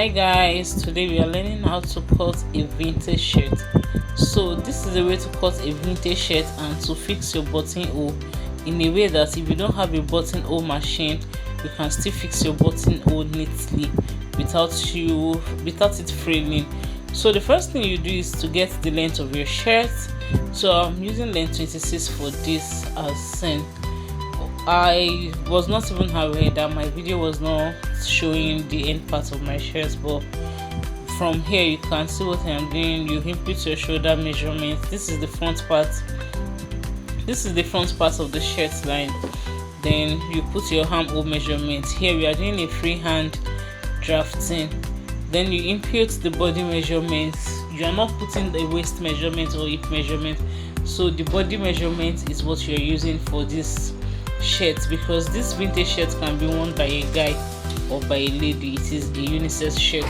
Hi guys, today we are learning how to cut a vintage shirt. So this is a way to cut a vintage shirt and to fix your buttonhole in a way that if you don't have a buttonhole machine, you can still fix your buttonhole neatly without it fraying. So the first thing you do is to get the length of your shirt. So I'm using length 26 for this as seen. I was not even aware that my video was not showing the end part of my shirt, but from here you can see what I am doing. You input your shoulder measurement. This is the front part of the shirt line. Then you put your armhole measurement. Here we are doing a freehand drafting. Then you input the body measurements. You are not putting the waist measurement or hip measurement, so the body measurement is what you are using for this shirt, because this vintage shirt can be worn by a guy or by a lady. It is a unisex shirt.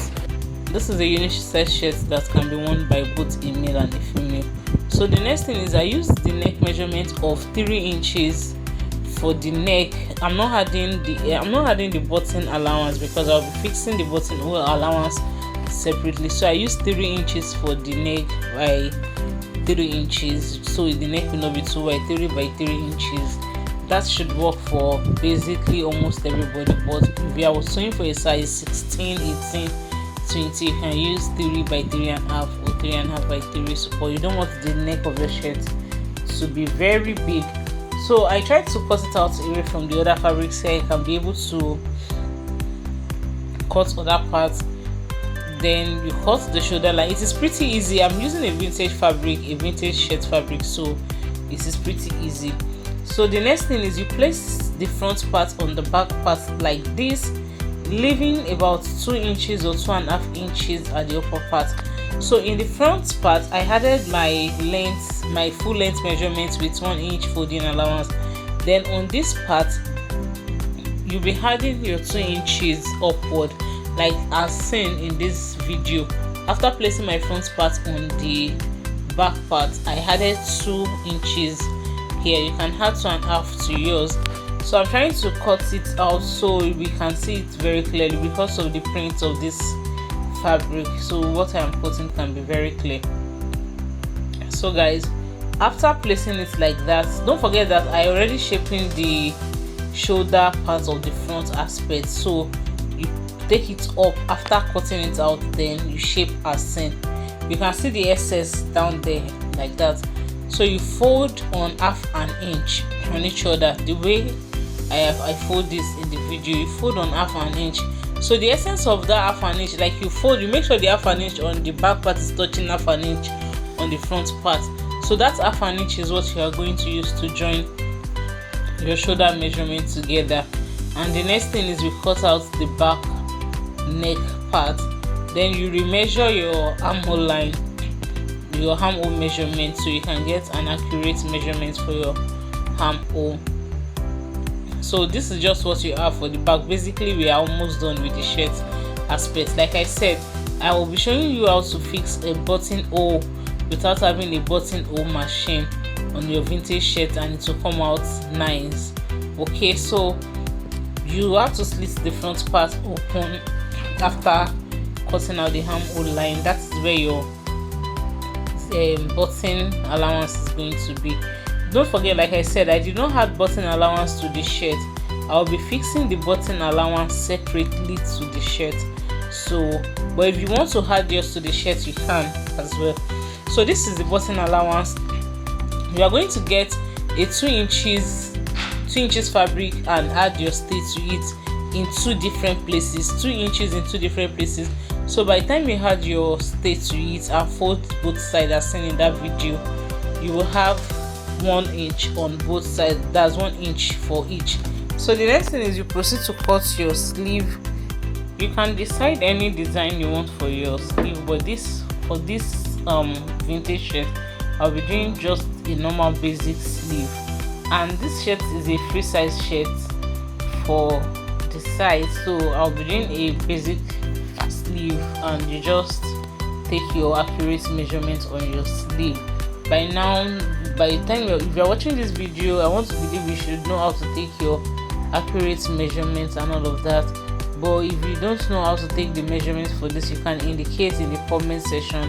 This is a unisex shirt that can be worn by both a male and a female. So the next thing is I use the neck measurement of 3 inches for the neck. I'm not adding the button allowance because I'll be fixing the buttonhole allowance separately. So I use 3 inches for the neck by 3 inches, so the neck will not be too wide. 3 by 3 inches. That should work for basically almost everybody, but if you are sewing for a size 16, 18, 20, you can use 3 by 3.5 or 3.5 by 3, but you don't want the neck of your shirt to be very big. So I tried to cut it out away from the other fabrics so I can be able to cut other parts. Then you cut the shoulder line. It is pretty easy. I'm using a vintage shirt fabric, so it is pretty easy. So the next thing is you place the front part on the back part like this, leaving about 2 inches or 2.5 inches at the upper part. So in the front part, I added my full length measurement with 1 inch folding allowance. Then on this part, you'll be adding your 2 inches upward, like as seen in this video. After placing my front part on the back part, I added 2 inches. Here you can add 2.5 to yours. So I'm trying to cut it out so we can see it very clearly because of the print of this fabric. So what I am cutting can be very clear. So guys, after placing it like that, don't forget that I already shaping the shoulder part of the front aspect. So you take it up after cutting it out, then you shape as seen. You can see the excess down there like that. So you fold on 1/2 inch on each shoulder. The way I fold this in the video, you fold on 1/2 inch. So the essence of that 1/2 inch, like you make sure the 1/2 inch on the back part is touching 1/2 inch on the front part. So that 1/2 inch is what you are going to use to join your shoulder measurement together. And the next thing is we cut out the back neck part. Then you remeasure your armhole line, your armhole measurement, so you can get an accurate measurement for your armhole. So this is just what you have for the back. Basically we are almost done with the shirt aspect. Like I said, I will be showing you how to fix a buttonhole without having a buttonhole machine on your vintage shirt, and it will come out nice. Okay, so you have to slit the front part open after cutting out the armhole line. That is where your button allowance is going to be. Don't forget, like I said, I did not add button allowance to the shirt. I'll be fixing the button allowance separately to the shirt. So but if you want to add yours to the shirt, you can as well. So this is the button allowance. You are going to get a 2 inches fabric and add your stay to it in 2 different places. 2 inches in 2 different places. So by the time you add your stay to it and fold both sides as seen in that video, you will have 1 inch on both sides. That's 1 inch for each. So the next thing is you proceed to cut your sleeve. You can decide any design you want for your sleeve, but for this vintage shirt, I'll be doing just a normal basic sleeve. And this shirt is a free size shirt for the size, so I'll be doing a basic sleeve, and you just take your accurate measurement on your sleeve. By the time if you're watching this video, I want to believe you should know how to take your accurate measurements and all of that. But if you don't know how to take the measurements for this, you can indicate in the comment section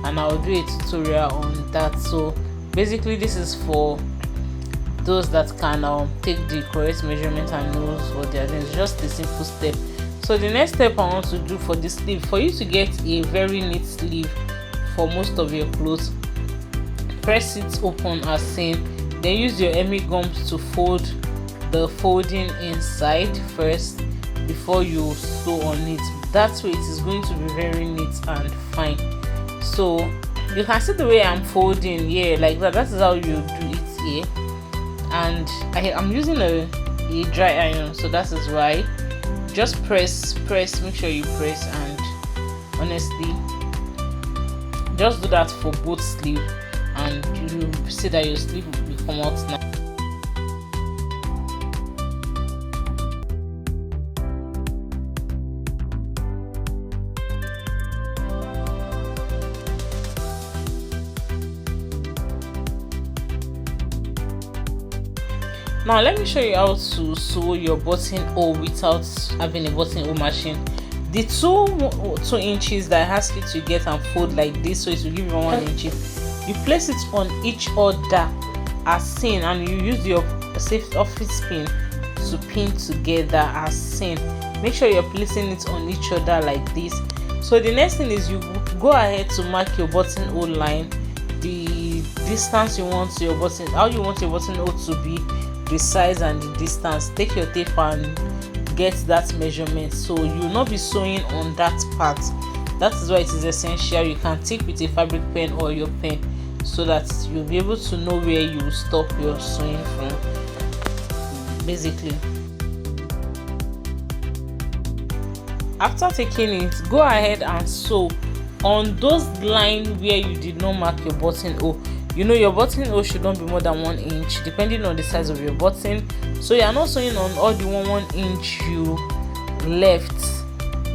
and I'll do a tutorial on that. So basically this is for those that can take the correct measurement and knows what they are doing. It's just a simple step. So the next step I want to do for this sleeve, for you to get a very neat sleeve for most of your clothes, press it open as seen, then use your Emmy gums to fold the folding inside first before you sew on it. That way it is going to be very neat and fine. So you can see the way I'm folding here, like that. That is how you do it here. And I'm using a dry iron, so that is why. Just press, make sure you press, and honestly just do that for both sleeve and you see that your sleeve will come out now. Now let me show you how to sew your buttonhole without having a buttonhole machine. The 2 inches that I ask you to get and fold like this, so it will give you 1 inch. You place it on each other as seen, and you use your safe office pin to pin together as seen. Make sure you're placing it on each other like this. So the next thing is you go ahead to mark your buttonhole line, the distance you want your button, how you want your buttonhole to be, the size and the distance. Take your tape and get that measurement, so you will not be sewing on that part. That is why it is essential you can take with a fabric pen or your pen, so that you'll be able to know where you will stop your sewing from, basically. After taking it, go ahead and sew on those lines where you did not mark your buttonhole. You know your buttonhole should not be more than 1 inch depending on the size of your button. So you are not sewing on all the 1 inch you left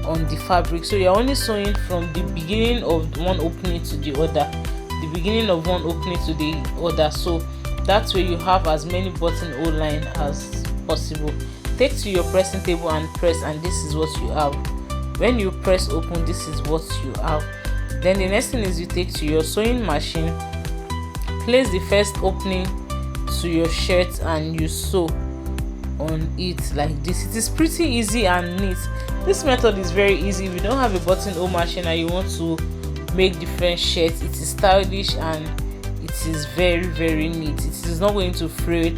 on the fabric. So you are only sewing from the beginning of one opening to the other, the beginning of one opening to the other. So that way you have as many buttonhole line as possible. Take to your pressing table and press, and this is what you have. When you press open, this is what you have. Then the next thing is you take to your sewing machine, place the first opening to your shirt and you sew on it like this. It is pretty easy and neat. This method is very easy. If you don't have a buttonhole machine and you want to make different shirts, it is stylish and it is very neat. It is not going to fray,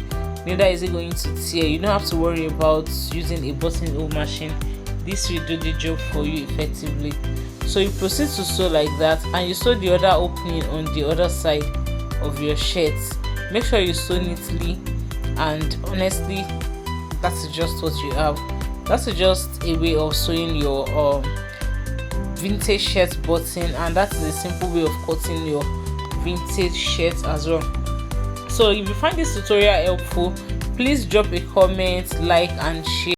neither is it going to tear. You don't have to worry about using a buttonhole machine. This will do the job for you effectively. So you proceed to sew like that, and you sew the other opening on the other side of your shirt. Make sure you sew neatly, and honestly that's just what you have. That's just a way of sewing your vintage shirt button, and that is a simple way of cutting your vintage shirt as well. So if you find this tutorial helpful, please drop a comment, like and share.